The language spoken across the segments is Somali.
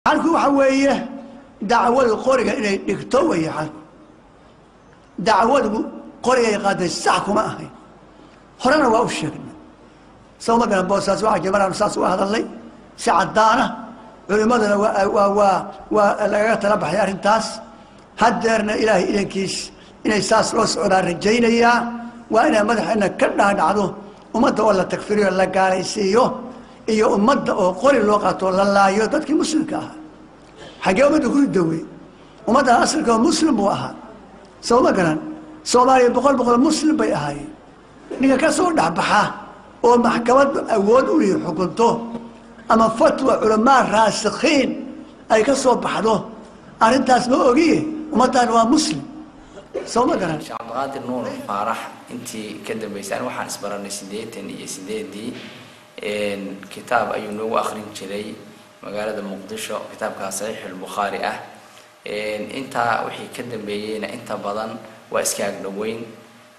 halku waxa weeye dacwada qoriga inay dhigto way halku dacwadu qoriga ay qaaday sax kuma ahay horena waa u sheegnay soo ma garan boosaas waxa jamaraan saas u hadalay si cadaana culimadana waa laga tala baxay arintaas hadeerna ilaahay idankiis inay saas loo socdaan rajaynaya waa inay madaxeena ka dhaadhacdo ummadda oo la takfiriyo la gaalaysiiyo iyo ummadda oo qori loo qaato la laayo dadkii muslimka ah xagee ummadda ku dawey ummadda asalka muslim buu ahaa soo ma garan Soomaaliya boqol muslim bay ahaayeen ninka ka soo dhaxbaxa oo maxkamad awood u leeyahay xukunto ama fatwa culamaa raasikhiin ay ka soo baxdo arintaas ma ogiye ummaddan waa muslim soo ma garan Sheekh Abdulqaadir Nuur Faarax intii ka dambeysay waxaan isbaranay 88 kitaab ayuu noogu akhrin jiray magaalada Muqdisho kitaabka Sahih al-Bukhari ah inta wixii ka dambeeyayna inta badan waa iska agdhaweyn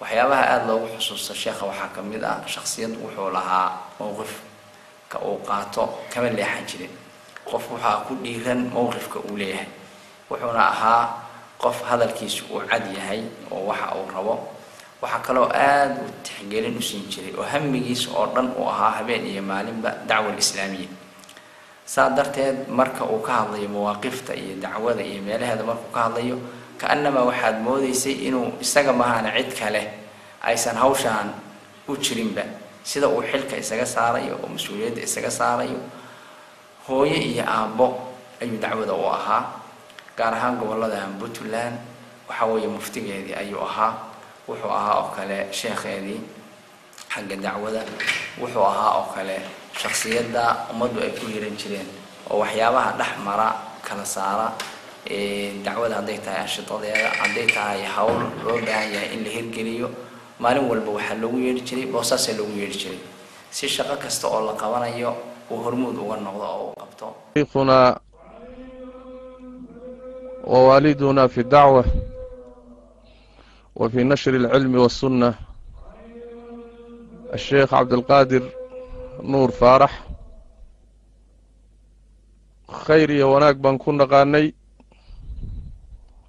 waxyaabaha aad loogu xusuusto sheekha waxa kamid ah shakhsiyad wuxuu lahaa mowqif ka uu qaato kama leexan jirin qof waxa ku dhiiran mowqifka uu leeyahay wuxuuna ahaa qof hadalkiisu uu cad yahay oo waxa uu rabo waxa kale oo aad u tixgelin u siin jiray oo hamigiisa oo dhan uu ahaa habeen iyo maalinba dacwada islaamiga saadarteed marka uu ka hadlayo mawaaqifta iyo dacwada iyo meelaheeda markuu ka hadlayo kaanama waxaad moodaysay inuu isaga mahana cid kale aysan hawshaan u jirinba sida uu xilka isaga saarayo oo mas'uuliyadda isaga saarayo hooyo iyo aabbo ayuu dacwada u ahaa gaar ahaan gobolada Puntland waxa weeye muftigeedii ayuu ahaa wuxuu ahaa oo kale sheekheedii xagga dacwada wuxuu ahaa oo kale shakhsiyadda ummaddu ay ku hiran jireen oo waxyaabaha dhaxmara kala saara dacwada haday tahay ashitadeeda haday tahay hawl loo baahan yahay in la hirgeliyo maalin walba waxa lagu yeeri jiray boosaas lagu yeeri jiray si shaqo kasta oo la qabanayo uu hormuud uga noqdo oo uu qabto شيخنا ووالدنا في الدعوة وفي نشر العلم والسنة الشيخ عبد القادر نور فارح خير يا وناك بان كنا قاني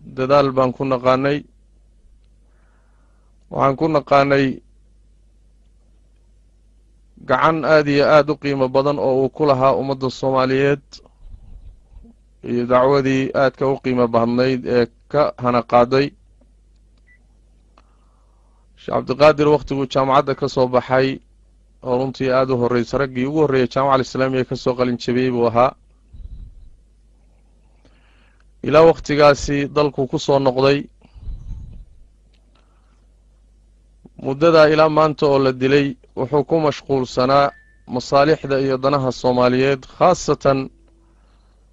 ددال بان كنا قاني وعن كنا قاني قعن آدي آدو قيمة بدن أو كلها أمد الصوماليات دعودي آد كو قيمة بهنيد كهنا قادي شيخ عبد القادر وقته جامعة كسو بحي ورنتي آدو هرئيس رقي وهرئي جامعة الإسلامية كسو قلن شبيب وها إلى وقت قاسي ضلكو كسو النقضي مددا إلى ما أنتو للدلي وحكومة مشغول سنة مصالح دا يدنها الصوماليات خاصة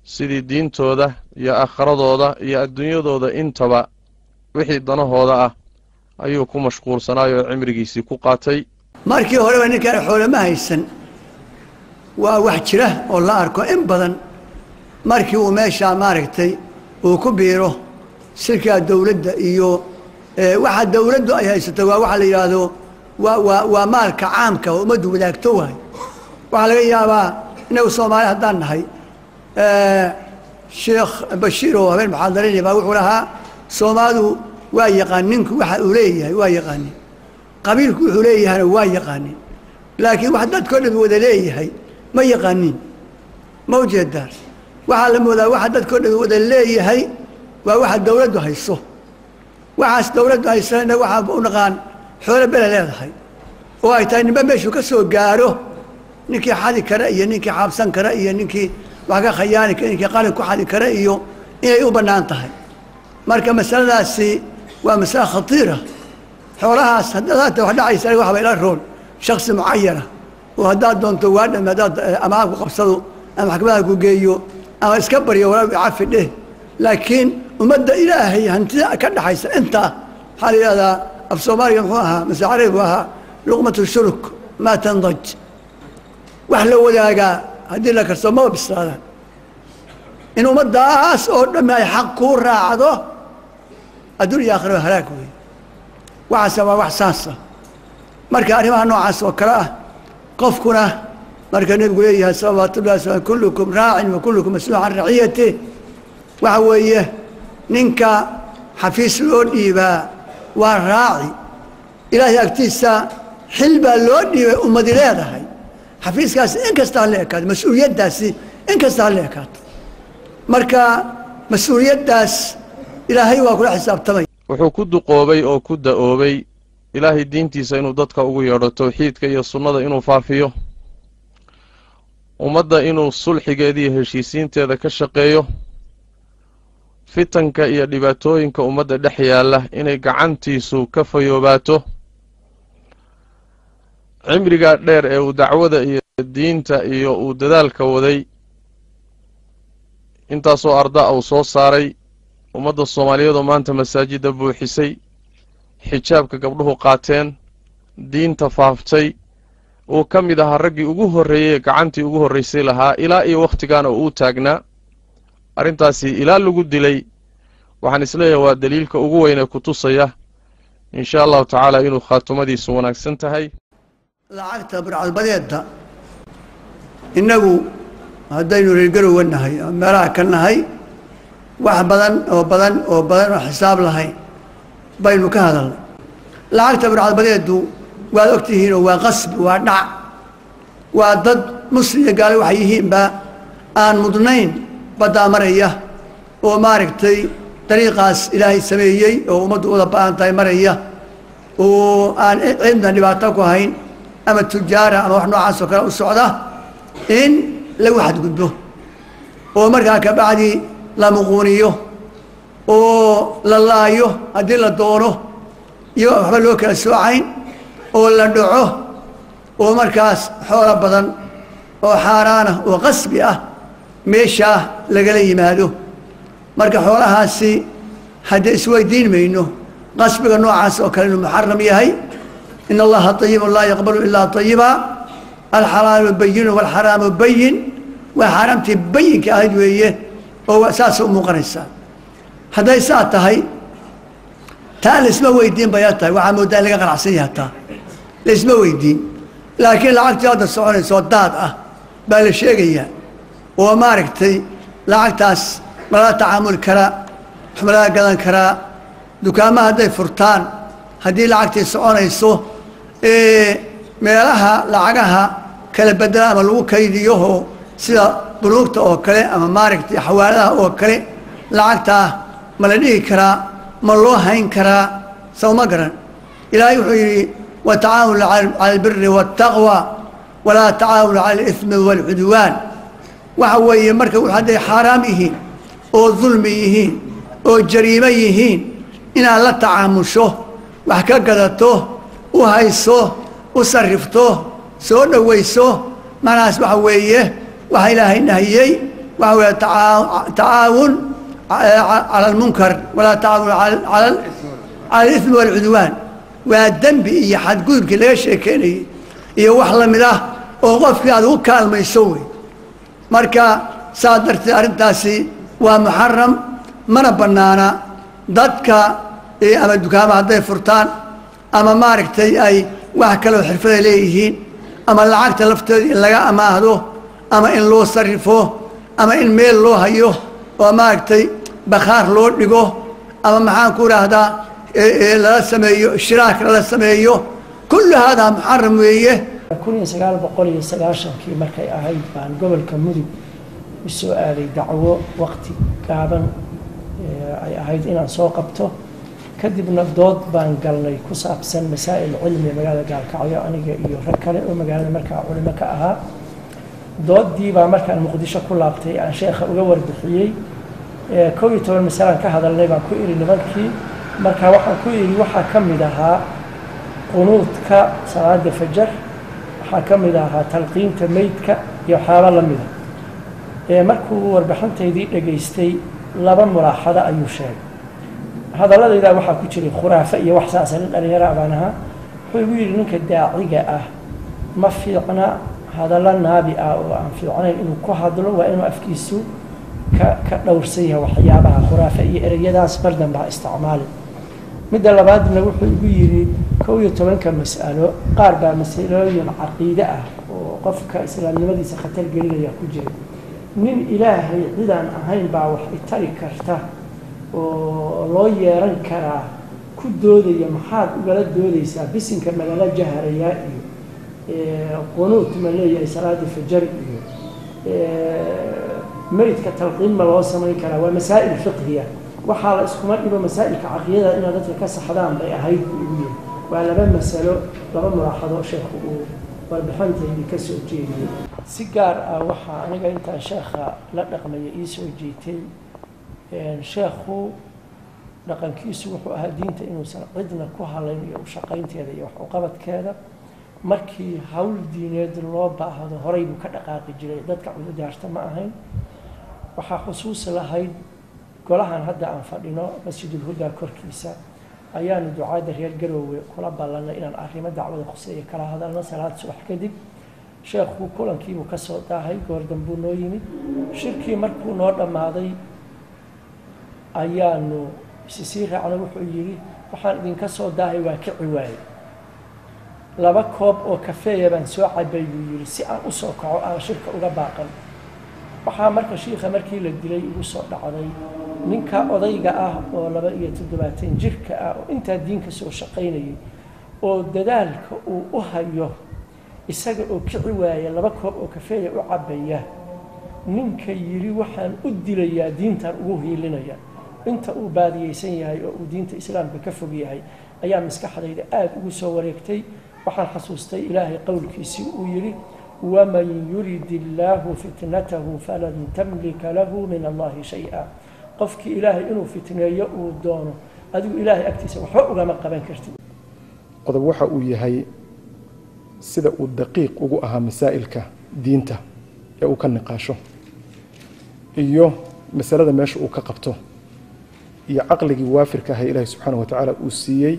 سيدي دين تودا يا آخر دودا يا الدنيا دودا انتبا وحي دنها هودا أيو كو مشغول سنة يا عمريكيسي كو قاتي markii hore waa ninka xoolo ma haysan waa wax jira oo la arko in badan markii uu meesha maaragtay uu ku biiro shirka dawladda iyo waxa dawladdu ay haysato waa waxa la yiraahdo waa maalka caamka oo umadu wadaagto waay waxa laga yaabaa inuu Soomaali hadaan nahay Sheekh Bashiir oo habeen muxaadarin baa wuxuu lahaa Soomaalidu waa yaqaaninku waxa uu leeyahay waa yaqaanin qabiilku wuxuu leeyahay waa yaqaanin laakiin wax dadkoo dhan wada leeyahay ma yaqaanin mawjeedar waxa la moodaa wax dadkoo dhan wada leeyahay waa waxa dawladdu hayso waxaas dawladdu haysana waxa u naqaan xoolo bela leedahay oo ay tahay ninba meeshu ka soo gaaro ninkii xadi kara iyo ninkii xabsan kara iyo ninkii wax ka khayaani kara ninkii qalin ku xadi kara iyo inay u banaan tahay marka masaladaasi waa mas'ala khatiira xoolahaas hadda wax dhacaysa waxa bay la roon shakhsi mucayyana oo hadda doonto waa dhamaad ama ku qabsado ama maxkamada ku geeyo ama iska bariyo wala cafide laakiin umada ilaahay hantida ka dhaxaysa inta xaliyada af Soomaaliya wuxuu ahaa masaariif waa luqmatu shuruk ma tandaj wax la wadaaga hadii la karsamo bislaada in umadaas oo dhamay xaq ku raacdo adduunka aakhiro halaag weey waxa sabab wax saasa marka arrimaha noocaas oo kala ah qofkuna marka nabigu leeyahay salawaatu llahi wasalaamu kullukum raacin wa kullukum mas'uulun can raciyatih waxa weeye ninka xafiis loo dhiibaa waa raaci ilaahay agtiisa xil baa loo dhiibay ummadi leedahay xafiiskaasi in kasta ha la ekaato mas-uuliyaddaasi in kasta ha la ekaato marka mas-uuliyaddaas ilaahay waa kula xisaabtamay wuxuu ku duqoobay oo ku da'oobay ilaahay diintiisa inuu dadka ugu yeedho tawxiidka iyo sunnada inuu faafiyo ummadda inuu sulxigeeda iyo heshiisiinteeda ka shaqeeyo fitanka iyo dhibaatooyinka ummadda dhex yaalla inay gacantiisu ka fayoobaato cimrigaa dheer ee uu dacwada iyo diinta iyo uu dadaalka waday intaasoo ardaa uu soo saaray ummadda soomaaliyeedoo maanta masaajidda buuxisay xijaabka gabdhuhu qaateen diinta faaftay uu ka mid ahaa raggii ugu horreeyey gacantii ugu horraysay lahaa ilaa iyo wakhtigaana uu u taagnaa arrintaasi ilaa lagu dilay waxaan isleeyahay waa daliilka ugu weyn ee ku tusaya in sha allahu tacaala inuu khaatumadiisu wanaagsan tahay lacagta burcadbadeedda innagu haddaynu reergarowa nahay oo meelaha ka nahay wax badan oo xisaab lahayn baynu ka hadalnay lacagta burcadbadeeddu waad og tihiinoo waa qasbi waa dhac waa dad muslim iyo gaale waxay yihiinba aan mudnayn baddaa maraya oo maaragtay dariiqaas ilaahay sameeyey oo ummaddu uda ba'an tahay maraya oo aan cidna dhibaato ku hayn ama tujaara ama wax noocaas oo kale u socda in lagu xadgudbo oo markaa ka bacdi la muquuniyo oo la laayo haddii la doono iyo waxba loo kala soocayn oo la dhaco oo markaas xoolo badan oo xaaraana oo qasbi ah meeshaa lagala yimaado marka xoolahaasi haddii isweydiin mayno qasbiga noocaas oo kale inuu muxaram yahay in allaha طayibun laa yaqbalu ilaa طayiba alxalaalu bayinu waalxaraamu bayin waa xaaraamtii bayinka ahayd weeye oo saasa u muuqanaysaa hadday saa tahay taa laisma weydiin bay tahay waxaa moodaa in laga qanacsan yaha taa laisma weydiin laakiin lacagtii hadda soconaysoo daad ah baa la sheegayaa oo maaragtay lacagtaas malala tacaamuli karaa wax malala gadan karaa dukaamaha hadday furtaan haddii lacagtii soconayso meelaha lacagaha kala bedela ama lagu kaydiyoho sida bunuugta oo kale ama maaragtay xawaaladaha oo kale lacagtaa ma la dhihi karaa ma loo hayn karaa saw ma garan ilaahay wuxuu yidhi watacaawanu cala albiri waاtaqwa walaa tacaawanu cala اlismi wاlcudwaan waxa weeye marka hadday xaaraam yihiin oo dulmi yihiin oo jariimo yihiin inaad la tacaamusho wax ka gadato u hayso u sarrifto soo dhowayso macnahaas waxa weeye waxa ilaahay nahiyey waxa weeye tacaawun cala almunkar walaa tacaawun cala alismi waalcudwaan waa dembi iyo xadgudubkii laga sheekeynayey iyo wax la mid ah oo qofkii aad ugu kaalmayso wey marka saas darteed arrintaasi waa muxaram mana bannaana dadka ama dukaama hadday furtaan ama maaragtay ay wax kaloo xirfaday leeyihiin ama lacagta lafteeda in laga amaahdo ama in loo sarrifo ama in meel loo hayo oo maaragtay bakhaar loo dhigo ama maxaan ku idhaahdaa lala sameeyo ishraak lala sameeyo kullu haadaa muxaram weeye 1990kii markay ahayd baan gobolka mudug u soo aaday dacwo waqti gaaban ay ahayd inaan soo qabto kadibna dood baan galnay ku saabsan masaa'il cilmi magaalada gaalkacyo aniga iyo rag kale oo magaalada markaa culimo ka ahaa doodii baa markaan muqdisho ku laabtay aan sheekha uga warbixiyey 11 masalaan ka hadalnay baan ku iri nimankii markaa waxaan ku iri waxaa ka mid ahaa qunuudka salaada fajar waxaa ka mid ahaa talqiinta meydka iyo waxyaaba la mida markuu warbixintaydii dhegaystay laba mulaaxado ayuu sheegay hadalladaydaa waxaa ku jiray khuraafe iyo wax saasa nin dhalinyara baan ahaa wuxuu igu yidhi ninka daaciga ah ma fiicna hadallo naabi ah oo aan fiicnayn inuu ku hadlo waa inuu afkiisu ka dhowrsan yahay waxyaabaha khuraafe iyo ereyadaas bardan baa isticmaali midda labaadna wuxuu igu yidhi 11 mas'alo qaar baa masalooyin caqiide ah oo qofka islaamnimadiisa khatar gelinaya ku jira nin ilaahay cidaan ahayn baa wax itari karta oo loo yeeran karaa ku doodaya maxaad ugala doodaysaa bisinka magala jaharayaa iyo qunuut ma leeyahay salaadii fajar iyo meydka talqiin ma loo samayn karaa waa masaa'il fiqhiya waxaa la iskuma dhibo masaa'ilka caqiyada inaad dadka ka saxdaan bay ahayd buu igu yiri waa laba masalo laba mulaaxado sheekhu uu warbixintaydii ka soo jeediyey si gaar ah waxaa aniga intaan sheekha la dhaqmaya ii soo jeetay sheekhu dhaqankiisu wuxuu ahaa diinta inuusan cidna ku halayn iyo ushaqaynteeda iyo wax uqabadkeeda markii hawl diineed loo baahdo horay buu ka dhaqaaqi jiray dadka cududaarta ma ahayn waxaa xusuus lahayd golahan hadda aan fadhino masjidulhudaa korkiisa ayaanu ducaadda reer garoowe kula ballanay inaan arrimo dacwada khuseeya kala hadalno salaad subax kadib sheekhu kulankiibuu ka soo daahay goor dambuu noo yimid shirkii markuu noo dhammaaday ayaanu sii raacnay wuxuu yidhi waxaan idinka soo daahay waa kici waaye 2 koob oo kafeeya baan soo cabay buu yidhi si aan u soo kaco aan shirka uga baaqan waxaa marka shiikha markii la dilay ugu soo dhacday ninka odayga ah oo 27 jirka ah oo intaa diinka soo shaqaynayay oo dadaalka uu u hayo isaga oo kici waaya 2 koob oo kafeeya u cabaya ninka yiri waxaan u dilayaa diintan ugu hiilinaya inta uu baadiyeysan yahay oo uu diinta islaamka ka fog yahay ayaa maskaxdayda aad ugu soo wareegtay waxaan xasuustay ilaahay qowlkiisii uu yiri waman yurid illaahu fitnatahu falan tamlika lahu min allahi shay-a qofkii ilaahay inuu fitneeyo uu doono adigu ilaahay agtiisa waxba ugama qaban kartid qodob waxa uu yahay sida uu daqiiq ugu ahaa masaa'ilka diinta ee uu ka niqaasho iyo masalada meesha uu ka qabto iyo caqligii waafirka ah ilaahay subxaanahu wa tacaala uu siiyey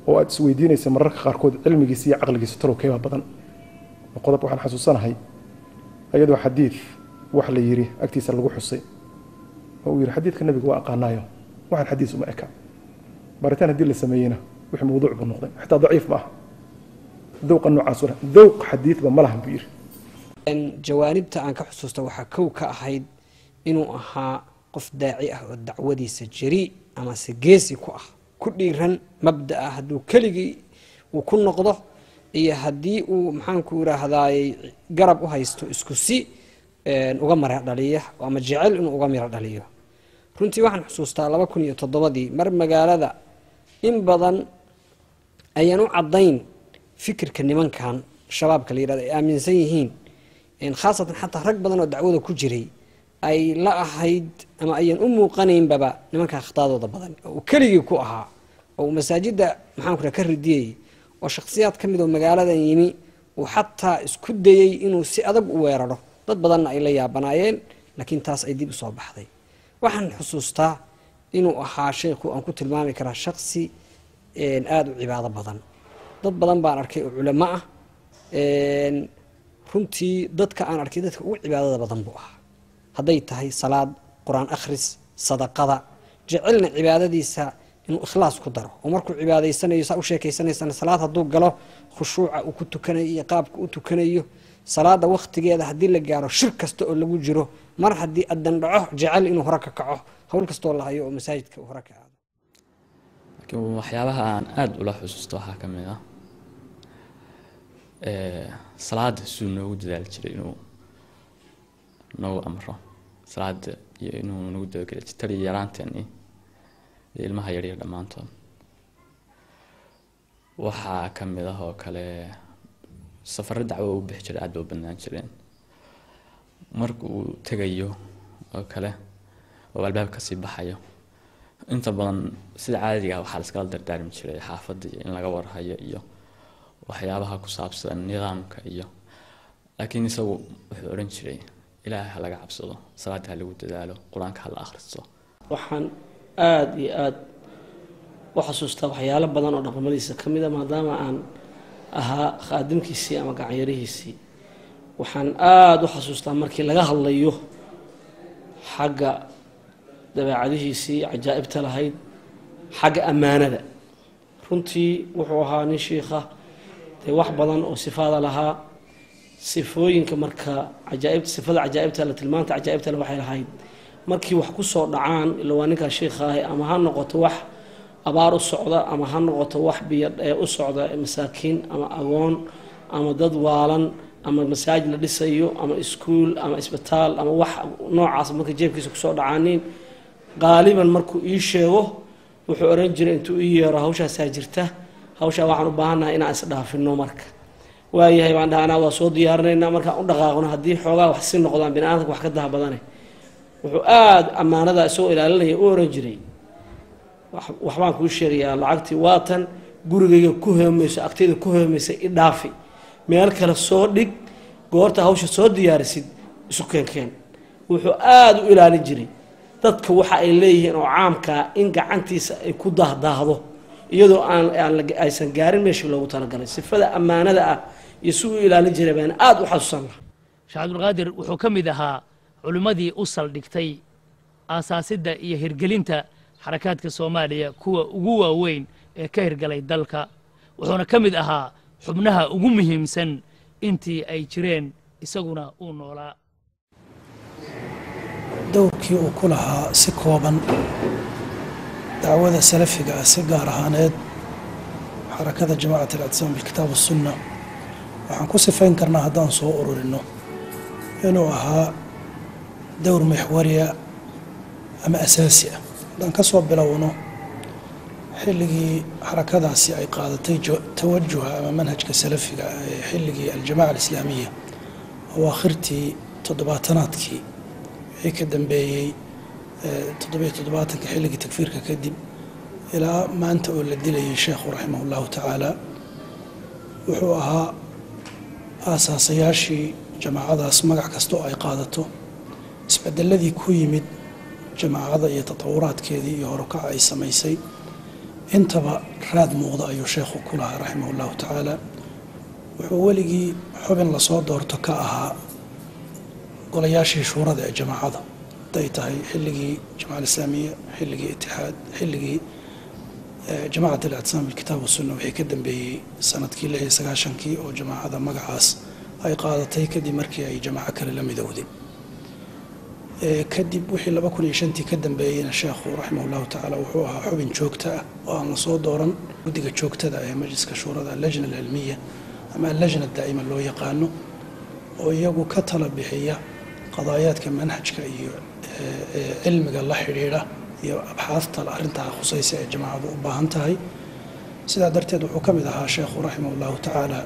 oo aad isweydiinaysa mararka qaarkood cilmigiisa iyo caqligiisa talow keeba badan qodob waxaan xasuusanahay ayadoo xadiid wax la yiri agtiisa lagu xusay oo uu yiri xadiidka nabiga waa aqaanaayo waxaan xadiis uma eka baritaan haddii la sameeyeyna wixii mawduuc buu noqday xitaa daciif ma aha dowqa noocaas wala dowq xadiidba ma lahan buu yiri jawaanibta aan ka xusuusta waxaa kow ka ahayd inuu ahaa qof daaci ah oo dacwadiisa jari ama si geesi ku ah ku dhiiran mabda'a hadduu keligii uu ku noqdo iyo haddii uu maxaanku yiraahdaay garab u haysto isku si uga mara dhaliya ama jecel inuu uga mara dhaliyo runtii waxaan xusuustaa 2007 mar magaalada in badan ayaan u cadayn fikirka nimankan shabaabka la yiraahdo ay aaminsan yihiin in khaasatan xataa rag badan oo dacwada ku jiray ay la ahayd ama ayaan u muuqanayn baba nimanka khataadooda badan oo keligii ku ahaa oo masaajida maxaanku ka ridiyay oo shakhsiyaad kamid oo magaaladan yimi oo xataa isku dayay inuu si adag u weeraro dad badan ay la yaabanaayeen laakiin taas ay dib u soo baxday waxaan xusuustaa inuu ahaa sheekhu aan ku tilmaami karaa shakhsi aad u cibaado badan dad badan baan arkay oo culamo ah runtii dadka aan arkay dadka ugu cibaadada badan buu ahaa hadday tahay salaad quraan akhris sadaqada jecelna cibaadadiisa inuu ikhlaas ku daro oo markuu cibaadaysanayo saa u sheekaysanaysana salaad hadduu galo khushuuca uu ku tukanayo iyo qaabka uu tukanayo salaada waqtigeeda haddii la gaaro shir kasta oo lagu jiro mar haddii adan dhaco jecel inuu hore ka kaco hawl kastoo la hayo oo masaajidka hore ka aado laakiin waxyaabaha aan aad ula xusuusto waxaa ka mid ah salaada suu noogu dadaali jiray inuu noogu amro salaada iyo inuu nagu dabageli jiray tali yaraanteeni ilmaha yaryar dhammaantood waxaa ka mid ah oo kale safar dacwo u bixi jiray aad u bannaan jireen marka uu tagayo oo kale oo albaab ka sii baxayo inta badan sida caadiga ah waxaa la iskala dardaarmi jiray xaafadda in laga warhayo iyo waxyaabaha ku saabsan nidaamka iyo laakiin isagu wuxuu oran jiray ilaahay ha laga cabsado salaada ha lagu dadaalo quraanka ha la akhristo waxaan aad iyo aad u xasuustaa waxyaalo badan oo dhaqamadiisa ka mid ah maadaama aan ahaa khaadimkiisii ama gacanyarihiisii waxaan aad u xasuustaa markii laga hadlayo xagga dabeecadihiisii cajaa'ibta lahayd xagga ammaanada runtii wuxuu ahaa nin shiikha dee wax badan oo sifaada lahaa sifooyinka marka cajaa'ibta sifada cajaa'ibta la tilmaanta cajaa'ibta waxay lahayd markii wax ku soo dhacaan ila waa ninka sheekha ah ama ha noqoto wax abaar u socda ama ha noqoto wax biyo u socda masaakiin ama agoon ama dad waalan ama masaajid la dhisayo ama iskuul ama isbitaal ama wax noocaas marka jeebkiisa ku soo dhacaaniin qaaliban markuu ii sheego wuxuu oran jiray intuu ii yeero hawshaasaa jirta hawshaa waxaan u baahanahay inaan isdhaafino marka waayahay baan dhahanaa waa soo diyaarinaynaa markaan u dhaqaaqno haddii xoogaa wax si noqdaan bini'aadamka wax ka daha badane wuxuu aada ammaanada isagoo ilaalinaya u oran jiray waxbaan kuu sheegayaa lacagtii waatan gurigayga ku hoomayso agtayda ku hoomaysa i dhaafi meel kale soo dhig goorta hawsha soo diyaarisid isu keenkeen wuxuu aada u ilaalin jiray dadka waxa ay leeyihiin oo caamkaa in gacantiisa ay ku dahdaahdo iyadoo aysan gaarin meeshii loogu talagalay sifada ammaanada ah iyo si uu ilaalin jiray baan aada u xasuusanna sheekh cabdulqaadir wuxuu ka mid ahaa culimmadii u saldhigtay aasaasidda iyo hirgelinta xarakaadka soomaaliya kuwa ugu waaweyn ee ka hirgalay dalka wuxuuna ka mid ahaa xubnaha ugu muhiimsan intii ay jireen isaguna uu noolaa dowrkii uu ku lahaa si kooban dacwada salafiga ah si gaar ahaaneed xarakada jamaacat al-ictisaam bilkitaab wasunna waxaan ku sifayn karnaa haddaan soo ururino inuu ahaa dowr maxwariya ama asaasi ah haddaan ka soo bilowno xilligii xarakadaasi ay qaadatay tawajuha ama manhajka salafiga ah ee xilligii aljamaaca alislaamiya awaakhirtii toddobaatanaadkii wixii ka dambeeyey 77 xilligii takfiirka kadib ilaa maanta oo la dilayay sheekhu raximah ullahu tacaala wuxuu ahaa aasaasayaashii jamaacadaas magac kastoo ay qaadato isbedeladii ku yimid jamaacada iyo tatawuraadkeedii iyo horukaca ay samaysay intaba raad muuqda ayuu sheekhu ku lahaa raximah ullahu tacaala wuxuu weligii xubin lasoo doorto ka ahaa golayaashii shuurada ee jamaacada haday tahay xilligii jamaca alislaamiya xilligii itixaad xilligii jamacat al-ictisaam bilkitaab wasunna wixii ka dambeeyey sanadkii 96kii oo jamaacada magacaas ay qaadatay kadib markii ay jamaaco kale la midowday kadib wixii 2005 ka dambeeyeyna sheekhu raximah ullahu tacaala wuxuu ahaa xubin joogta ah oo aan lasoo dooran guddiga joogtada ee majliska shuurada allajna alcilmiya ama allajna daa'ima loo yaqaano oo iyagu ka tala bixiya qadaayaadka manhajka iyo cilmiga la xidhiidha iyo abxaafta arrintaa khusaysa ee jamaacadu u baahan tahay sidaa darteed wuxuu ka mid ahaa sheekhu raximah ullahu tacaala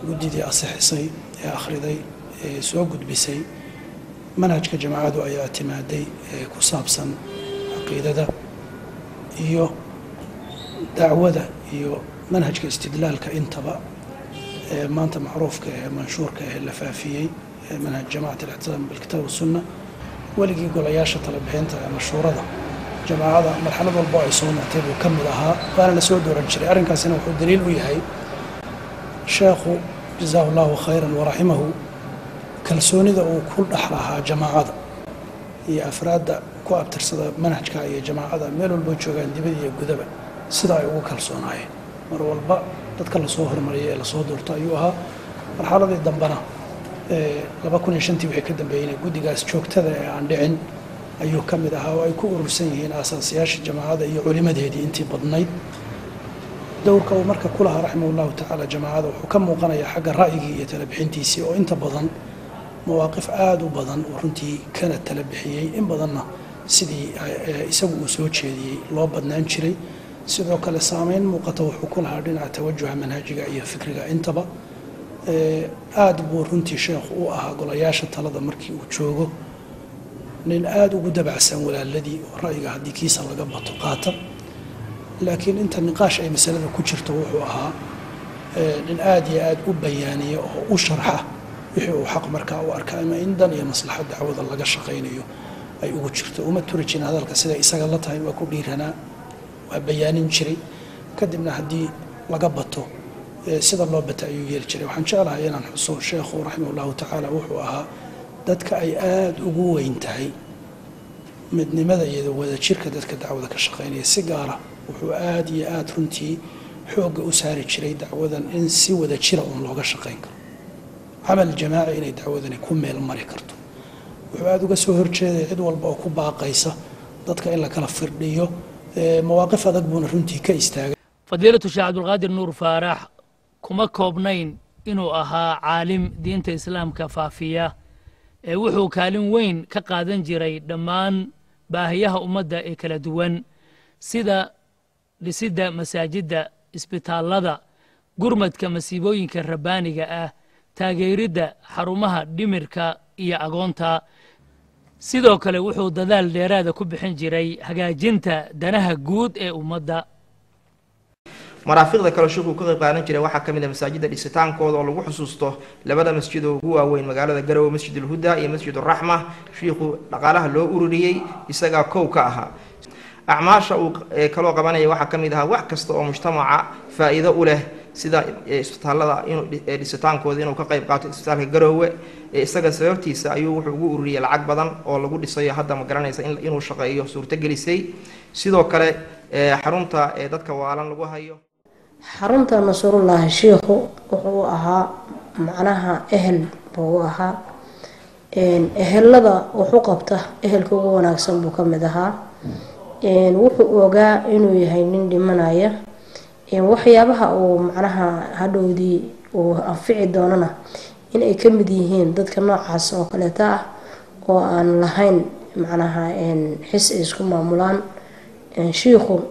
guddidii asixisay ee akhriday ee soo gudbisay manhajka jamaacadu ayaa timaaday ee ku saabsan caqiidada iyo dacwada iyo manhajka istidlaalka intaba ee maanta macruufka ee manshuurka ee la faafiyey manhaj jamacat al-ictisaam bilkitaab wasunna weligii golayaasha tala bixinta ee mashhuurada jamaacada marxalad walbo ay soo martay buu ka mid ahaa waana la soo dooran jiray arrinkaasina wuxuu daliil u yahay sheekhu jazaahu llahu khayran waraximahu kalsoonida uu ku dhex lahaa jamaacada iyo afraadda ku abtirsada manhajka iyo jamaacada meel walbo joogaan dibad iyo gudaba sida ay ugu kalsoonaayeen mar walba dadka lasoo hormariyay ee lasoo doorto ayuu ahaa marxaladii dambena 2005 wixii ka dambeeyeyna guddigaas joogtada ee aan dhicin ayuu ka mid ahaa oo ay ku urursan yihiin aasaasiyaasha jamaacada iyo culimadeedii intii badnayd dowrka uu marka ku lahaa raximah ullahu tacaala jamaacada wuxuu ka muuqanayaa xagga ra'yigii iyo tala bixintiisii oo inta badan mawaaqif aada u badan oo runtii kana tala bixiyey in badanna sidii isagu uu soo jeediyey loo badnaan jiray sidoo kale saameyn muuqata wuxuu ku lahaa dhinaca tawajuha manhajiga iyo fikriga intaba aada buu runtii sheekhu u ahaa golayaasha talada markii uu joogo nin aada ugu dabacsan walaaladii oo ra'yiga haddii kiisa laga bato qaata laakiin inta niqaash ay masalada ku jirto wuxuu ahaa nin aada iyo aada u bayaaniya oo u sharxa wixii uu xaq markaa u arka ama in dan iyo maslaxad dacwada laga shaqaynayo ay ugu jirto uma turi jirin hadalka sida isaga la tahay waa ku dhiiranaa waa bayaanin jiray kadibna haddii laga bato sida loo bata ayuu yeeli jiray waxaan jeclahay inaan xuso sheekhu raximah ullahu tacaala wuxuu ahaa dadka ay aada ugu weyn tahay midnimada iyo wadajirka dadka dacwada ka shaqaynaya si gaara wuxuu aada iyo aada runtii xoogga u saari jiray dacwadan in si wadajira uun looga shaqayn karo camal jamaaci inay dacwadani ku meel mari karto. wuxuu aada uga soo horjeeday cid walba oo ku baaqaysa dadka in la kala firdhiyo mawaaqif adag buuna runtii ka istaagay. fadiilatu sheekh cabdulqaadir nuur faarax kuma koobnayn inuu ahaa caalim diinta islaamka faafiya ee wuxuu kaalin weyn ka qaadan jiray dhammaan baahiyaha ummadda ee kala duwan sida dhisidda masaajidda isbitaallada gurmadka masiibooyinka rabbaaniga ah taageeridda xarumaha dhimirka iyo agoonta sidoo kale wuxuu dadaal dheeraada ku bixin jiray hagaajinta danaha guud ee ummadda. maraafiqda kale sheekhu ka qayb qaadan jiray waxaa ka mid ah masaajidda dhisitaankooda oo lagu xusuusto labada masjid oo ugu waaweyn magaalada Garowe Masjidul Huda iyo Masjidul Rahma. sheekhu dhaqaalaha loo ururiyay isaga koow ka ahaa. acmaasha uu kaloo qabanaya waxaa ka mid ah wax kasta oo mujtamaca faa'iido u leh sida isbitaalada inuu dhisitaankooda inuu ka qayb qaato isbitaalka Garowe isaga sababtiisa ayuu wuxuu ugu ururiyay lacag badan oo lagu dhisayo hadda ma garanaysa inuu shaqeeyo suurto gelisay. sidoo kale xarunta dadka waalan lagu hayo xarunta Nasrullah sheekhu wuxuu ahaa macnaha ehel buu ahaa ehelada wuxuu qabta ehelka ugu wanaagsan buu ka mid ahaa wuxuu ogaa inuu yahay nin dhimanaya waxyaabaha uu macnaha hadhowdii uu anfici doonana in ay ka mid yihiin dadka noocaas oo kaleeta ah oo aan lahayn macnaha xis ay isku maamulaan. sheekhu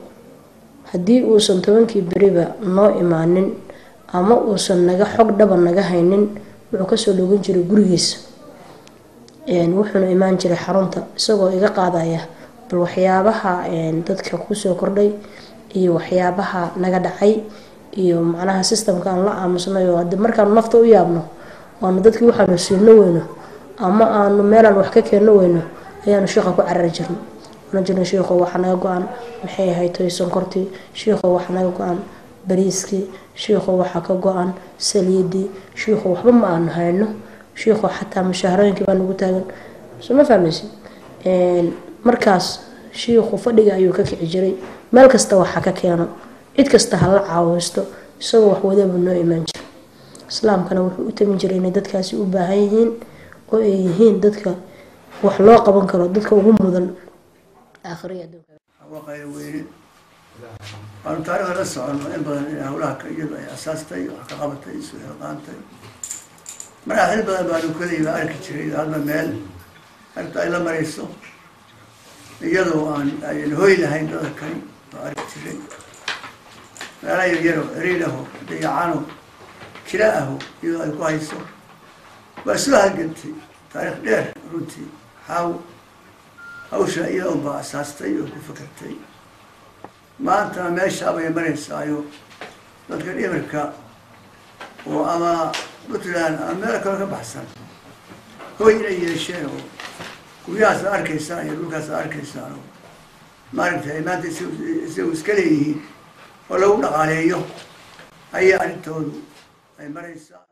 haddii uusan 10kii beriba noo imaanin ama uusan naga xog dhaba naga haynin wuxuu kasoo dhoogan jiray gurigiisa wuxuuna imaan jiray xarunta isagoo iga qaadaya bal waxyaabaha dadka kusoo kordhay iyo waxyaabaha naga dhacay iyo macnaha systemka aan la aamusnayo hadii markaan nafta u yaabno oo dadkii waxaanu siino weyno ama aanu meelaan wax ka keenno weyno ayaanu sheekha ku carari jirnay ونجنا شيخه وحنا قان محي هاي تويسون كرتي شيخه وحنا قان بريسكي شيخه وحكا قان سليدي شيخه وحبا ما أنه هاينو شيخه حتى مشاهرين كبان نقول سو ما فهميسي مركز شيخه فدقا أيو كاكي عجري مالك استوى حكا كيانو عيد كاستهلا عاوستو سوى وحوذا بنو إيمانج اسلام كانوا وحوثا من جرين دادكاسي وباهيين وإيهين دادكا وحلاقا بانكرو دادكا وهم مذن آخرية دوكا وقايل ويري أنا تعرف أنا السؤال إن بدن هؤلاء كيد أساستي وحقبتي سويقانتي مراحل بدن بعد كل يبقى كتير هذا مال حتى إلى مريسو يجدوا أن الهوي لهين هذا كريم كتير لا يجرو ريله يعانو كلاءه يبقى كويسو بس لا قلتي تاريخ دير روتي حاو hawsha iyada unbaa asaastay oo ku fakartay maanta meesha bay maraysaayo dadka dhimirka oo ama Puntland ama meel kale ka baxsan hoy inay yeesheen oo guryahaas arkaysaan iyo dhulkaas arkaysaan maanta maanta si iska leeyihiin oo lagu dhaqaaleeyo ayaa arrintoodu ay maraysaa.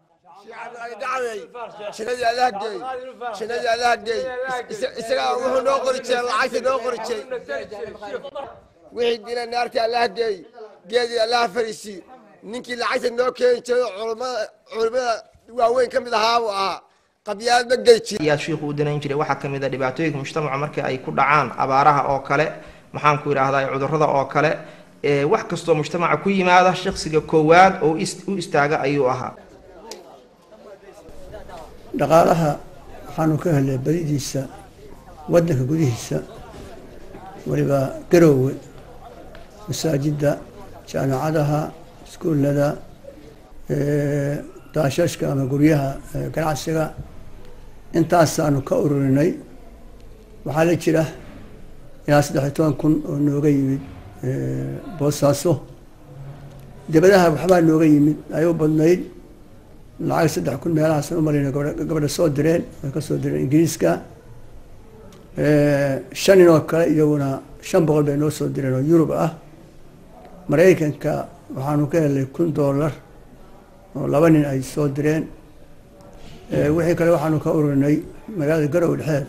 شنو الله جاي شنو الله جاي إسرع وهو نقول شيء العيش نقول شيء وحدنا نارك الله جاي جاي الله فريسي نينك العيش نقول شيء علماء وين كم ذهبوا قبيان بجيتي يا شيخ ودنا ينجري واحد كم إذا دبعتوك مجتمع مركي أي كل عام عبارها أو كله محن كوير هذا عذر هذا أو كله واحد كستو مجتمع كوي ما هذا الشخص كواد أو استاجا أيوها dhaqaalaha waxaanu ka helay badidiisa waddanka gudihiisa waliba Garowe masaajidda jaamacadaha iskuulada daashashka ama guryaha ganacsiga intaasaanu ka ururinay waxaa la jira ilaa 13,000 oo nooga yimid Boosaaso dibadaha waxbaa nooga yimid ayuu badnayd lacag 3,000 meelahaas u marayna gabadha soo direen way ka soo direen Ingiriiska 5 oo kale iyaguna 500 bay noo soo direen oo Yurub ah Mareykanka waxaanu ka helay $1,000 oo 2 nin ay soo direen wixii kale waxaanu ka ururinay magaalada Garowe dhexdeeda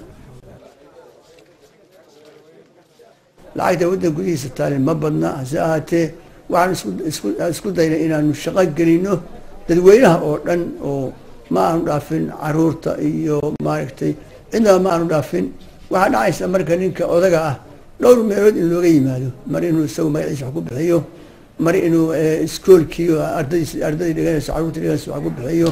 lacagta waddanka gudihiisa taalin ma badna hase ahaatee waxaan isku daynay inaanu shaqo gelino dadweynaha oo dhan oo ma aanu dhaafin caruurta iyo maaragtay cidnaba ma aanu dhaafin waxaa dhacaysa marka ninka odaga ah dhowr meelood in looga yimaado mar inuu isagu magaciisa wax ku bixiyo mar inuu iskoolkii ardaydii dhiganayso caruurtii dhiganayso wax ku bixiyo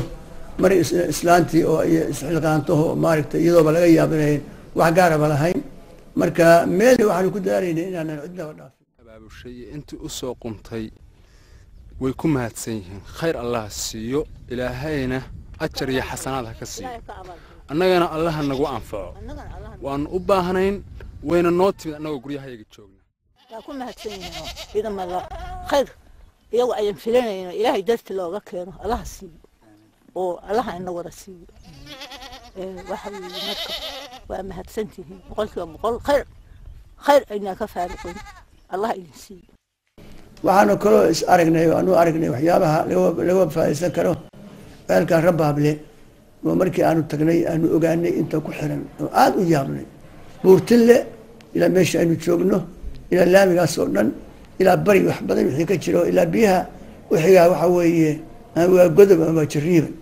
mar islaantii oo isxilqaantaho maaragtay iyadooba laga yaabinayn wax gaaraba lahayn marka meel waxaanu ku dadaalaynay inaanan cidnaba dhaafin abaabushay intii u soo qumtay way ku mahadsan yihiin khayr allah siiyo ilaahayna ajar iyo xasanaad ha ka siiyo annagana allaha nagu anfaco waanu u baahnayn wayna noo timid annagoo guryahayaga joogna waa ku mahadsan yihiin ciidamada khayr iyagu ayaan filanayno ilaahay darti looga keeno allaha siiyo oo allaha ina wada siiyo waxa weeye marka waa mahadsantihiin boqolkiiba boqol khayr aynaa ka faariqin allah idin siiyo waxaanu kaloo is aragnay aanu aragnay waxyaabaha laga faaiideysan karo ceelkaa Rabaable oo markii aanu tagnay aanu ogaanay inta ku xiran oo aad u yaabnay buurtille ila meesha aanu joogno ila laamigaas oo dhan ila bari wax badan wixii ka jiro ila biyaha wixiga waxa weeye waa godob ama jariiban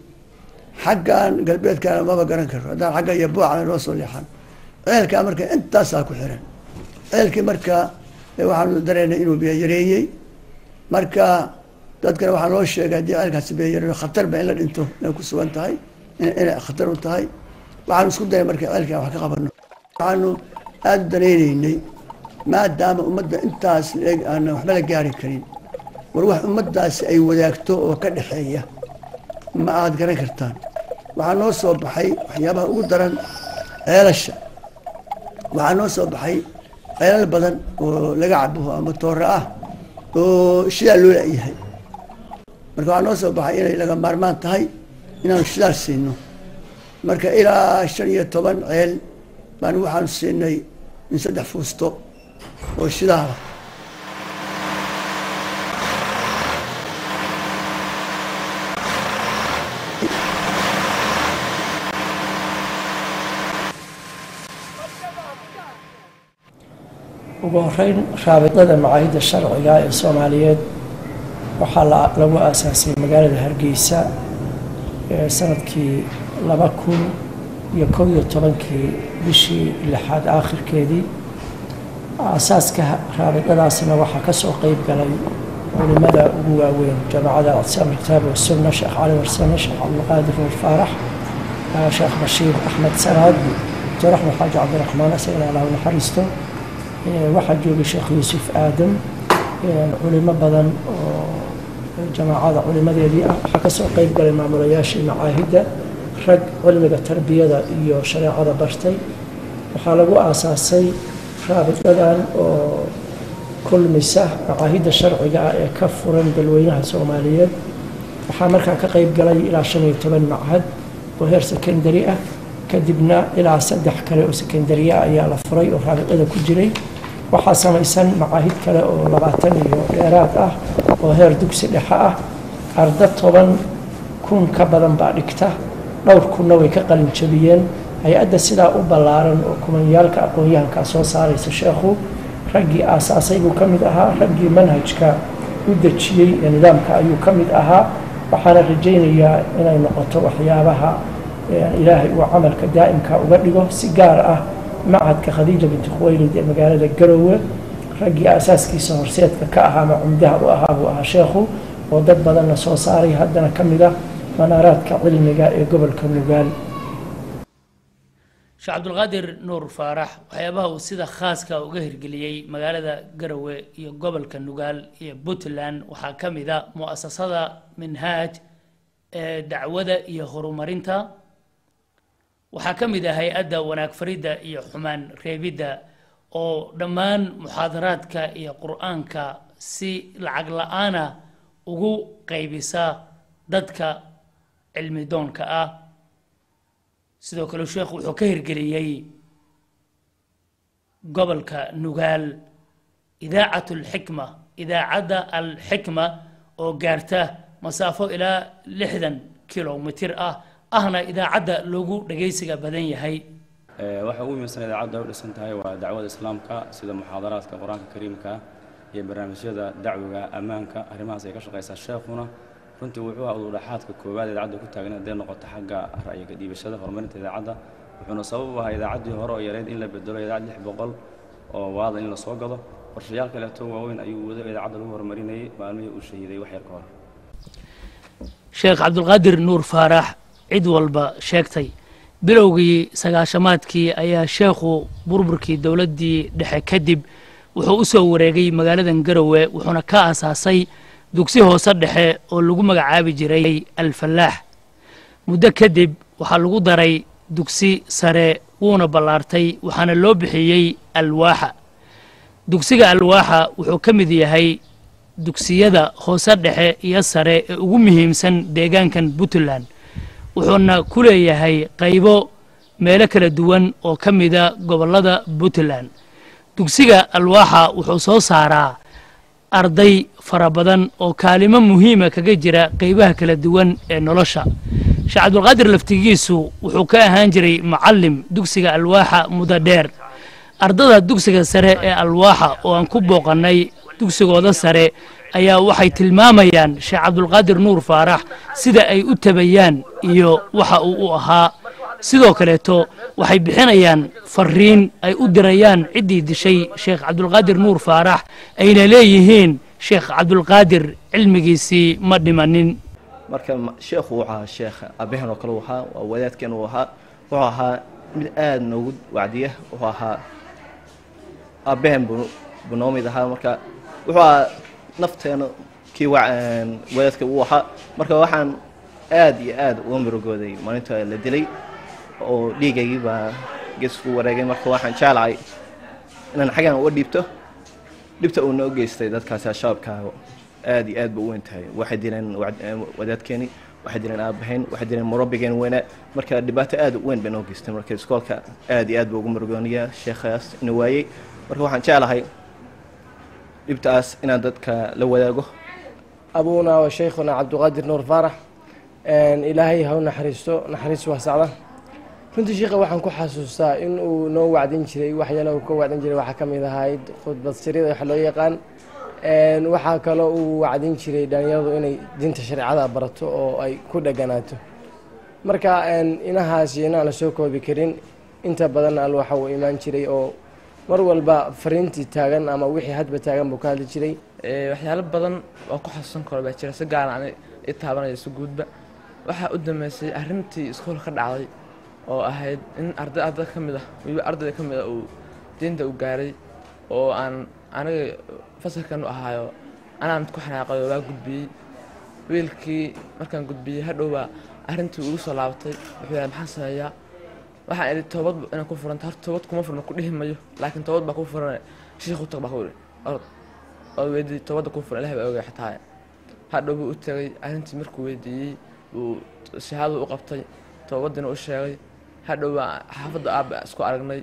xaggan galbeedkana maba garan karo haddaan xagga iyo buucana noo soo leexan ceelkaa marka intaasaa ku xiran ceelkii marka waxaanu dareennay inuu biyo yareeyey marka dadkana waxaa loo sheegay haddii ceelkaasi biyo yareeyo khatarba in la dhinto inay ku sugan tahay inay khatar u tahay waxaanu isku dayay marka ceelkaa wax ka qabanno waxaanu aad u danaynaynay maadaama ummadda intaas aan waxba la gaari karin war wax ummaddaasi ay wadaagto oo ka dhexeeya ma aad garan kartaan waxaa noo soo baxay waxyaabaha ugu daran ceelasha waxaa noo soo baxay ceelal badan oo laga cabo ama toora ah oo shidaal loo leeyahay marka waxaa noo soo baxay inay laga maarmaan tahay inaanu shidaal siino marka ilaa 15 ceel baan waxaanu siinay in 3 fuusto oo shidaala ugu horeyn raabidada macaahidda sharciga ee Soomaaliyeed waxaa lagu aasaasay magaalada Hargeysa sanadkii 2011 bishii 6 aakhirkeedii asaaska raabidadaasna waxaa ka soo qayb galay culimada ugu waaweyn jaamacada Al-Azhar Kitaab wa Sunna Sheekh Ali Warsame Sheekh Abdulqaadir Faarax Sheekh Bashiir Ahmed Salaad Dr. Ahmed Xaaji Cabdiraxmaan asagana Allah u naxariisto waxaa joogay Sheekh Yuusuf Aadam culimo badan oo jamaacada culimadeedii ah waxaa ka soo qayb galay maamulayaashii macaahidda rag cilmiga tarbiyada iyo shareecada bartay waxaa lagu aasaasay raabidadan oo kulmisa macaahidda sharciga ah ee ka furan dalweynaha Soomaaliyeed waxaa markaa ka qayb galay ilaa 15 machad oo heer secondary ah kadibna ilaa 3 kale oo secondary ah ayaa la furay oo raabidada ku jiray waxaa samaysan macaahid kale oo 20 iyo dheeraad ah oo heer dugsi dhexe ah arda 10,000 ka badan baa dhigta dhowr kunna way ka qalin jabiyeen hay-adda sidaa u ballaaran oo kumaniyaalka aqoon-yahanka soo saaraysa sheekhu raggii aasaasay buu ka mid ahaa raggii manhajka u dejiyey ee nidaamka ayuu ka mid ahaa waxaana rajaynayaa inay noqoto waxyaabaha ilaahay uu camalka daa'imka uga dhigo si gaar ah macadka Khadiija binti Khuwaylid ee magaalada Garowe raggii asaaskiisa horseedka ka ahaa ama cumdaha u ahaa buu ahaa sheekhu oo dad badanna soo saaray haddana ka mid ah manaaraadka cilmiga ee gobolka Nugaal Sheekh Cabdulqaadir Nuur Faarax waxyaabaha uu sida khaaska uga hirgeliyay magaalada Garowe iyo gobolka Nugaal iyo Puntland waxaa ka mid ah mu'asasada Minhaaj ee dacwada iyo horumarinta waxaa ka mid ah hay-adda wanaag faridda iyo xumaan reebidda oo dhammaan muxaadaraadka iyo qur'aanka si lacag la'aana ugu qaybisa dadka cilmi doonka ah sidoo kale sheekhu wuxuu ka hirgeliyay gobolka Nugaal idaacatul xikma idaacadda al-xikma oo gaarta masaafo ilaa 60 kilomitir ah ahna idaacadda loogu dhageysiga badan yahay waxa ugu muhiimsan idaacadda u dhisan tahay waa dacwada islaamka sida muxaadaraadka quraanka kariimka iyo barnaamijyada dacwiga ammaanka arrimahaas ay ka shaqeysaa sheekhuna runtii wuxuu ahaa ududhaxaadka koowaad idaacadda ku taagan hadday noqoto xagga ra'yiga dhiibashada horumarinta idaacadda wuxuuna sabab u ahaa idaacaddii hore oo yareyd in la bedelo idaacad 600 oo waada in la soo gado qorshayaal kaleeto waaweyn ayuu wado idaacadda lagu horumarinayay maalmihii uu shahiiday wax yar ka hor sheekh cabdulqaadir nuur faarax cid walba sheegtay bilowgii sagaashamaadkii ayaa sheekhu burburkii dowladdii dhexe kadib wuxuu u soo wareegay magaaladan garowe wuxuuna ka aasaasay dugsi hoose dhexe oo lagu magacaabi jiray alfallaax muddo kadib waxaa lagu daray dugsi sare wuuna ballaartay waxaana loo bixiyey alwaaxa dugsiga alwaaxa wuxuu ka mid yahay dugsiyada hoose dhexe iyo sare ee ugu muhiimsan deegaankan puntland wuxuuna ku leeyahay qaybo meelo kala duwan oo ka mida gobollada puntland dugsiga alwaaxa wuxuu soo saaraa arday fara badan oo kaalimo muhiima kaga jira qaybaha kala duwan ee nolosha sheekh cabdulqaadir laftigiisu wuxuu ka ahaan jiray macallim dugsiga alwaaxa muddo dheer ardada dugsiga sare ee alwaaxa oo aan ku booqannay dugsigooda sare ayaa waxay tilmaamayaan sheekh cabdulqaadir nuur faarax sida ay u tabayaan iyo waxa uu u ahaa sidoo kaleeto waxay bixinayaan fariin ay u dirayaan ciddii dishay sheekh cabdulqaadir nuur faarax ayna leeyihiin sheekh cabdulqaadir cilmigiisii ma dhimanin marka sheekhu wuxuu ahaa sheekh aabbahan oo kale uu ahaa waa wadaadkan uu ahaa wuxuu ahaa mid aad noogu wacdiya wuxuu ahaa aabbahan buu noo mid ahaa marka wuxuu ahaa nafteena kii wadaadka uu ahaa marka waxaan aad iyo aad uga mirogooday maalinta la dilay oo dhiigaygii baa geesku wareegay marka waxaan jeclahay inaan xaggan uga dhiibto dhibta uu noo geystay dadkaasi shabaabkaaga aad iyo aad buu u weyn tahay waxay dileen wadaadkeeni waxay dileen aabbahayn waxay dileen murabbigeen weynaa marka dhibaato aad u weyn bay noo geystay marka iskoolka aad iyo aad buu ugu murugooniyaa sheekhaas inuu waayey marka waxaan jeclahay dhibtaas inaan dadka la wadaago abuuna wa sheikhuna cabdulqaadir nuur faarax ilaahay ha u naxariisto naxariis waasacda runtii sheekha waxaan ku xasuustaa in uu noo wacdin jiray waxyaalaha uu ka wacdin jiray waxaa ka mid ahayd khudbad sirida wax loo yaqaan waxaa kaloo uu wacdin jiray dhalinyaradu inay diinta shareecada barato oo ay ku dheganaato marka inahaas iyo inaan la soo koobi karin inta badan alwaxa uu imaan jiray oo mar walba fariintii taagan ama wixii hadba taagan buu ka hadli jiray waxyaalo badan oo ku xasuusan karo baa jira si gaar ah i taabanaya si guudba waxaa u dambeysay arrintii iskoolka ka dhacday oo ahayd in arday ka mid ah weliba ardayda ka mid ah uu diinta u gaaray oo aan aniga fasalkan u ahaayo anaan ku xanaaqayo waa gudbiyey wiilkii markaan gudbiyey hadhowbaa arrintii ugu soo laabatay wuxuu yahay maxaan sameeyaa waxaan idhi toobad inaan ku furanta horta toobad kuma furna ku dhihi mayo laakiin toobad baa ku furan shiikhu tag baa ku idhi orod oo weydii toobadda ku furan ilahay baa ogay xataa hadhow buu u tegay arrintii markuu weydiiyey buu shahaadadu u qabtay toobadiina u sheegay hadhow baa xaafadda aabba isku aragnay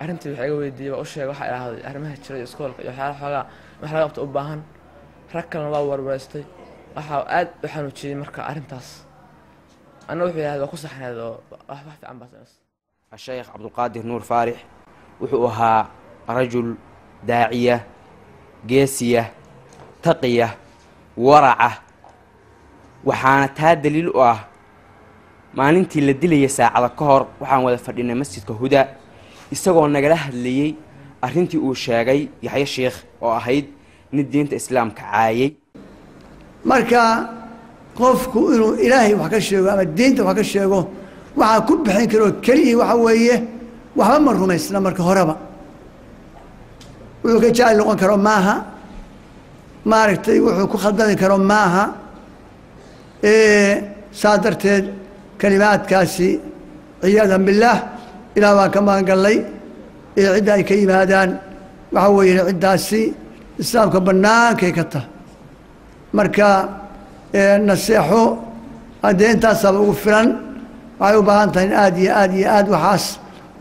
arrintii wax iga weydiiyey baa u sheegay waxaa idhaahday arrimaha jiray iskoolka iyo waxyaala xoogaa wax laga qabta u baahan rag kalena waa warwareystay waxaa aad u xanuujiyey marka arrintaas anna wuxuu yidhahday waa ku saxneed oo wax fiican baa samaysa الشيخ عبد القادر نور فارح وحوها رجل داعية قاسية تقية ورعة وحانت هذا دليل ما ننتي للدليل ساعة الكهر وحان وذا فردنا مسجد كهدى استغل نقله اللي أرنتي وشاقي يحيى الشيخ وأهيد ندينت إسلام كعايي marka qofku inuu ilaahay wax ka sheego ama diinta wax ka sheego waxa ku bixin karo kaliya waxa weeye waxba ma rumaysna marka horeba wuxuu ka jecel noqon karo maaha maaragtay wuxuu ku khaldami karo maaha saa darteed kalimaadkaasi ciyaadan billaah ilaah baan ka maangallay cidda ay ka yimaadaan waxa weeye ciddaasi islaamka bannaankay ka tahay marka naseexo haddee intaasaaba ugu filan waxay u baahan tahay in aad iyo aad iyo aad waxaas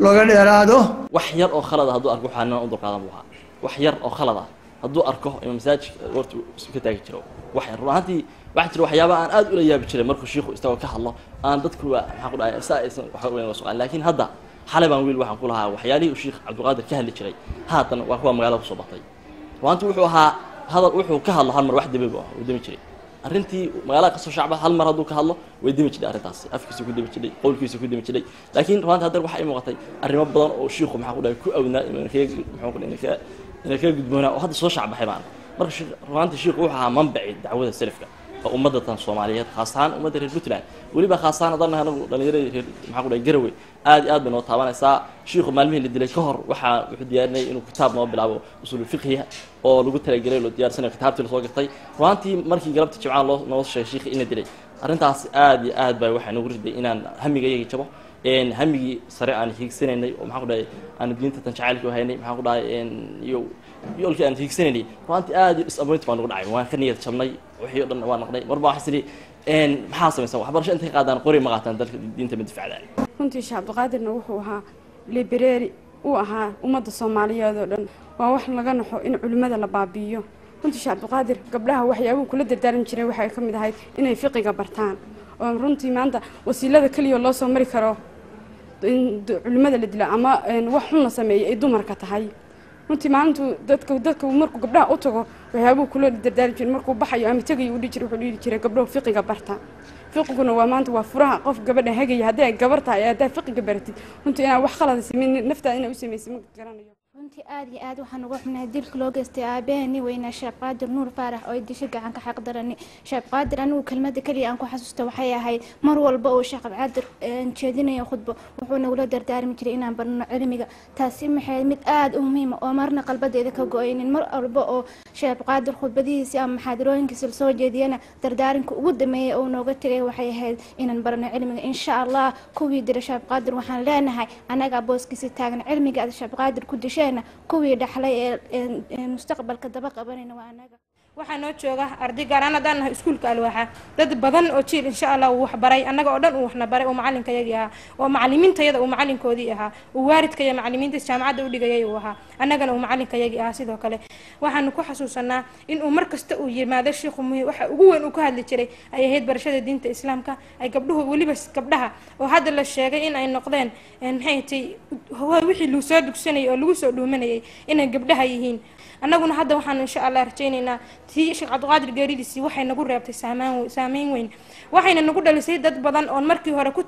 looga dheeraado wax yar oo khalad ah hadduu arko waxaana u dulqaadan buu ahaa wax yar oo khalad ah hadduu arko inuu masaajidka horta ka taagi jiro wax yar ruuxantii waxa jira waxyaaba aan aad ula yaabi jiray markuu shiikhu istagoo ka hadlo aan dadku maxaa ku dhacay saa aysan wax weyn la socon laakiin hadda xalay baan wiil waxaan ku lahaa waxyaalihii uu shiikh cabdulqaadir ka hadli jiray haatan waa kuwa magaalada kusoo batay ruuxantii wuxuu ahaa hadal wuxuu ka hadlo hal mar wax dabiibi ah uu dami jiray arrintii magaalada kasoo shacba hal mar hadduu ka hadlo way dimi jidhay arrintaasi afkiisa ku dimi jidhay qowlkiisa ku dimi jidhay laakiin runaantii haddana waxaa ii muuqatay arrimo badan oo shiikhu maxaa ku dhahay ku awnaa inay kaga gudboonaa oo hadda soo shacbaxay baan marka runaantii shiikhu wuxuu ahaa manbaci dacwada salafka ummadatan Soomaaliyeed khaas ahaan ummadda reer Puntland waliba khaas ahaan haddana anagu dhalinyarada reer maxaa ku dhahay Garowe aad iyo aad bay noo taabanaysaa shiikhu maalmihii la dilay ka hor wuxuu diyaarinay inuu kitaab noo bilaabo usul fiqhiga oo lagu talagalay loo diyaarsanay kitaabtii la soo gartay ruantii markii galabta jimcaha noo sheegay shiikhi in la dilay arrintaas aad iyo aad bay waxay nagu riday inaan hamigayaga jabo hamigii sare aan hiigsanaynay oo maxaa ku dhahay aan diinta tan jacaylka u haynay maxaa ku dhahay iyo yoolkii aan hiigsanaynay ruantii aad iyo disappointment baan nagu dhacay waan ka niyad jabnay wixii oo dhan waan noqday marba waxaan isiri maxaa samaysan waxbarasho intay qaadaan qori ma qaataan dalka diinta ma difacdaan runtii Sheekh Cabdiqaadirna wuxuu ahaa library uu ahaa ummadda Soomaaliyeed oo dhan waa wax laga naxo in culimada la baabi'iyo runtii Sheekh Cabdiqaadir gabdhaha waxyaabo kula dardaaran jiray waxay ka mid ahayd inay fiqiga bartaan oo runtii maanta wasiilada kaliya loo soo mari karo in culimada la dilo ama wax xun la sameeyo ay dumarka tahay runtii maalintu dadka markuu gabdhaha u tago waxyaabuu kula dardaaran jiray markuu baxayo ama tagayo u dhigi jiray wuxuu dhigi jiray gabdhaha fiqiga barta fiqiguna waa maanta waa furaha qof gabadha hagaya haddii ay gabar tahay haddaa fiqiga baratid runtii inaan wax khalad sameyn naftaada inay u samaysid ma garanayo runtii aad iyo aad waxaan uga xubnahay dilka loo geystay aabeeni weynaa Sheekh Qaadir Nuur Faarax oo dishay gacan ka xaq darani Sheekh Qaadir anigu kelmadda kaliya aan ku xasuusto waxay ahayd mar walba oo Sheekh Qaadir jeedinayo khudbo wuxuu nagula dardaarmi jiray inaan barno cilmiga taasi maxay mid aad u muhiim ah oo marna qalbadeeda ka go'aynin mar walba oo Sheekh Qaadir khudbadiisa ama muxaadarooyinkiisa soo jeediyana dardaaranka ugu dambeeyay oo nooga tagay waxay ahayd inaan barno cilmiga insha Allah kuwii dira Sheekh Qaadir waxaan leenahay anaga booskiisa taagan cilmiga Sheekh Qaadir ku dishay kuwii dhaxlay ee mustaqbalka daba qabanayna waa anaga waxaa noo jooga arday gaar ahaan haddaan nahay iskuulka Alwaaxa dad badan oo jiil insha Allah uu wax baray annaga oo dhan uu waxna baray oo macallinkayagii ahaa oo macallimiintayada uu macallinkoodii ahaa uu waalidkaya macallimiinta jaamacadda u dhigayay uu ahaa annagana uu macallinkayagii ahaa sidoo kale waxaanu ku xasuusanaa in uu mar kasta uu yimaado shiikhu muhiim waxa ugu weyn uu ka hadli jiray ay ahayd barashada diinta islaamka ay gabdhuhu waliba gabdhaha oo hadda la sheegay in ay noqdeen maxay tahay wixii lagu soo dugsanayay oo lagu soo dhuumanayay inay gabdhaha yihiin annaguna hadda waxaan insha Allah rajaynaynaa tii Sheekh Cabdiqaadir geeridiisii waxay nagu reebtay saameyn weyn waxayna nagu dhalisay dad badan oo markii hore ku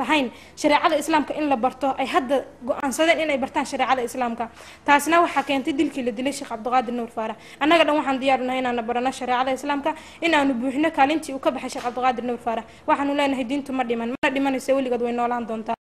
lahayn shariicada islaamka in la barto ay hadda go'aansadeen inay bartaan shariicada islaamka taasna waxa keentay dilkii la dilay Sheekh Cabdiqaadir Nuur Faarax annaga dhan waxaan diyaar u nahay inaan barano shariicada islaamka inaanu buuxino kaalintii uu ka baxay Sheekh Cabdiqaadir Nuur Faarax waxaanu leenahay diintu ma dhimanayso weligeed way noolaan doontaa